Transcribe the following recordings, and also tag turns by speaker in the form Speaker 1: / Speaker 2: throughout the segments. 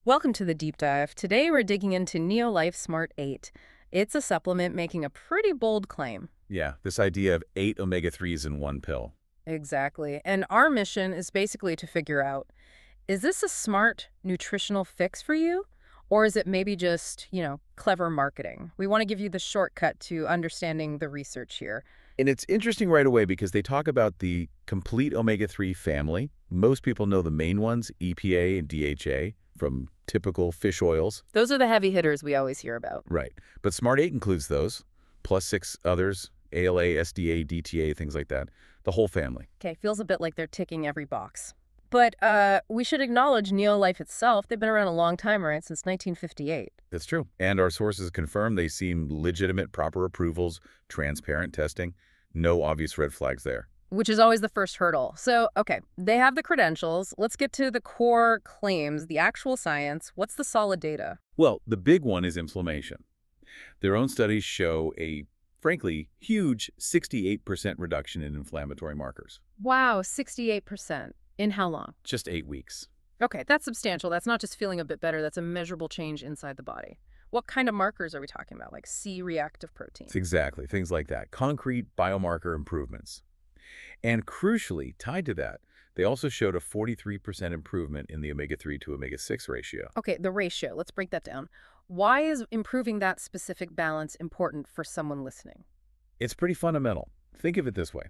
Speaker 1: Welcome to the deep dive. Today we're digging into NeoLife Smart 8. It's a supplement making a pretty bold claim.
Speaker 2: Yeah, this idea of 8 omega-3s in one pill.
Speaker 1: Exactly. And our mission is basically to figure out, is this a smart nutritional fix for you? Or is it maybe just, clever marketing? We want to give you the shortcut to understanding the research here.
Speaker 2: And it's interesting right away because they talk about the complete omega-3 family. Most people know the main ones, EPA and DHA, from typical fish oils.
Speaker 1: Those are the heavy hitters we always hear about.
Speaker 2: Right. But Smart 8 includes those, plus 6 others, ALA, SDA, DTA, things like that. The whole family.
Speaker 1: Okay, feels a bit like they're ticking every box. But we should acknowledge NeoLife itself. They've been around a long time, right? Since 1958.
Speaker 2: That's true. And our sources confirm they seem legitimate, proper approvals, transparent testing. No obvious red flags there.
Speaker 1: Which is always the first hurdle. So, okay, they have the credentials. Let's get to the core claims, the actual science. What's the solid data?
Speaker 2: Well, the big one is inflammation. Their own studies show a, frankly, huge 68% reduction in inflammatory markers.
Speaker 1: Wow, 68%. In how long?
Speaker 2: Just 8 weeks.
Speaker 1: Okay, that's substantial. That's not just feeling a bit better. That's a measurable change inside the body. What kind of markers are we talking about? Like C-reactive protein?
Speaker 2: Exactly, things like that. Concrete biomarker improvements. And crucially, tied to that, they also showed a 43% improvement in the omega-3 to omega-6 ratio.
Speaker 1: Okay, the ratio. Let's break that down. Why is improving that specific balance important for someone listening?
Speaker 2: It's pretty fundamental. Think of it this way.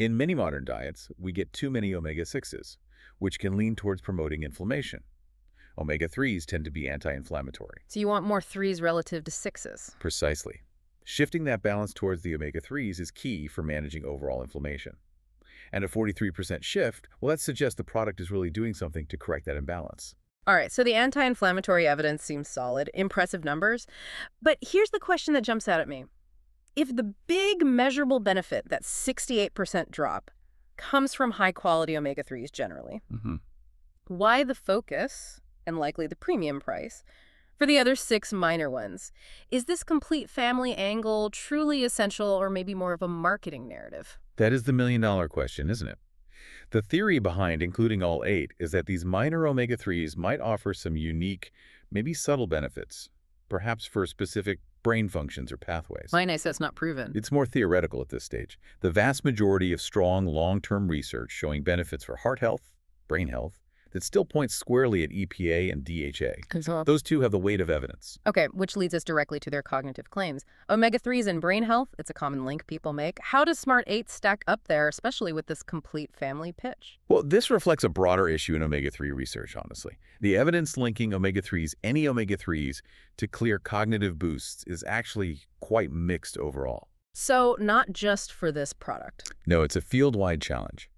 Speaker 2: In many modern diets, we get too many omega-6s, which can lean towards promoting inflammation. Omega-3s tend to be anti-inflammatory.
Speaker 1: So you want more threes relative to sixes.
Speaker 2: Precisely. Shifting that balance towards the omega-3s is key for managing overall inflammation. And a 43% shift, well, that suggests the product is really doing something to correct that imbalance.
Speaker 1: All right, so the anti-inflammatory evidence seems solid, impressive numbers. But here's the question that jumps out at me. If the big measurable benefit, that 68% drop, comes from high-quality omega-3s generally, why the focus, and likely the premium price, for the other 6 minor ones? Is this complete family angle truly essential or maybe more of a marketing narrative?
Speaker 2: That is the million-dollar question, isn't it? The theory behind including all 8 is that these minor omega-3s might offer some unique, maybe subtle benefits, perhaps for specific brain functions or pathways.
Speaker 1: My nice, that's not proven.
Speaker 2: It's more theoretical at this stage. The vast majority of strong long-term research showing benefits for heart health, brain health, that still points squarely at EPA and DHA. Those two have the weight of evidence.
Speaker 1: Okay, which leads us directly to their cognitive claims. Omega-3s and brain health, it's a common link people make. How does Smart 8 stack up there, especially with this complete family pitch?
Speaker 2: Well, this reflects a broader issue in omega-3 research, honestly. The evidence linking omega-3s, any omega-3s, to clear cognitive boosts is actually quite mixed overall.
Speaker 1: So not just for this product.
Speaker 2: No, it's a field-wide challenge.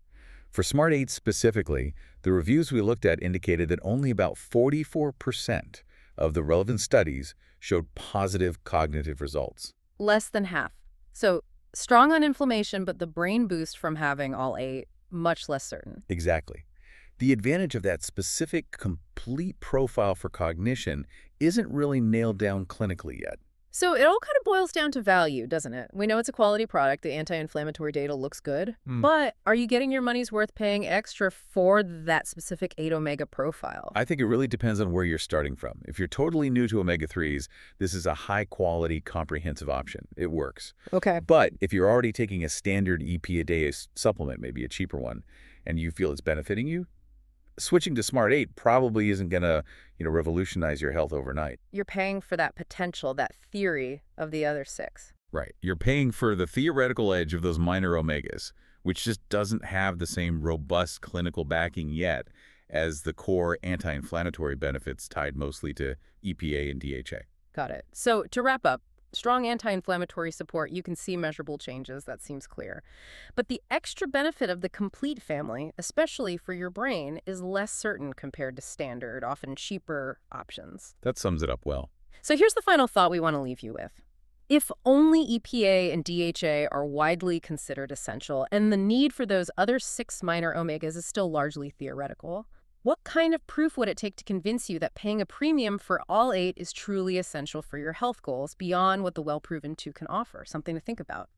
Speaker 2: For Smart 8 specifically, the reviews we looked at indicated that only about 44% of the relevant studies showed positive cognitive results.
Speaker 1: Less than half. So strong on inflammation, but the brain boost from having all 8, much less certain.
Speaker 2: Exactly. The advantage of that specific complete profile for cognition isn't really nailed down clinically yet.
Speaker 1: So it all kind of boils down to value, doesn't it? We know it's a quality product. The anti-inflammatory data looks good. But are you getting your money's worth paying extra for that specific 8 omega profile?
Speaker 2: I think it really depends on where you're starting from. If you're totally new to omega-3s, this is a high-quality, comprehensive option. It works.
Speaker 1: Okay.
Speaker 2: But if you're already taking a standard EP-a-day supplement, maybe a cheaper one, and you feel it's benefiting you, switching to Smart 8 probably isn't going to, revolutionize your health overnight.
Speaker 1: You're paying for that potential, that theory of the other 6.
Speaker 2: Right. You're paying for the theoretical edge of those minor omegas, which just doesn't have the same robust clinical backing yet as the core anti-inflammatory benefits tied mostly to EPA and DHA.
Speaker 1: Got it. So to wrap up, strong anti-inflammatory support, you can see measurable changes, that seems clear. But the extra benefit of the complete family, especially for your brain, is less certain compared to standard, often cheaper options.
Speaker 2: That sums it up well.
Speaker 1: So here's the final thought we want to leave you with. If only EPA and DHA are widely considered essential, and the need for those other 6 minor omegas is still largely theoretical, what kind of proof would it take to convince you that paying a premium for all 8 is truly essential for your health goals beyond what the well-proven 2 can offer? Something to think about.